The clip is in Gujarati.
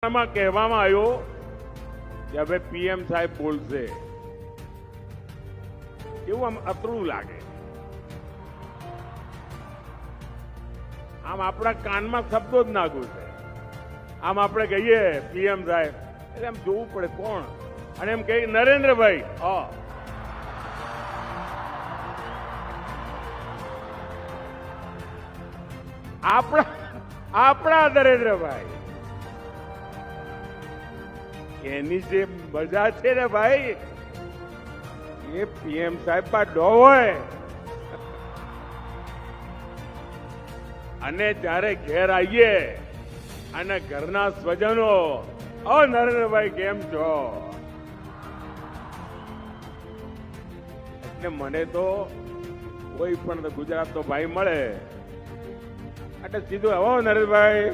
આમાં કહેવામાં આવ્યું કે હવે પીએમ સાહેબ બોલશે, એવું આમ અતરું લાગે. આમ આપણા કાનમાં શબ્દો જ ના ઘૂસે. આમ આપણે કહીએ પીએમ સાહેબ એટલે આમ જોવું પડે કોણ, અને એમ કહે નરેન્દ્રભાઈ. આપણા નરેન્દ્રભાઈ, એની જે મજા છે ને ભાઈ, એ પીએમ સાહેબ માં ડો હોય. અને જ્યારે ઘેર આવીએ અને ઘરના સ્વજનો, નરેન્દ્રભાઈ કેમ છો, એટલે મને તો કોઈ પણ ગુજરાતનો ભાઈ મળે એટલે સીધું, નરેન્દ્રભાઈ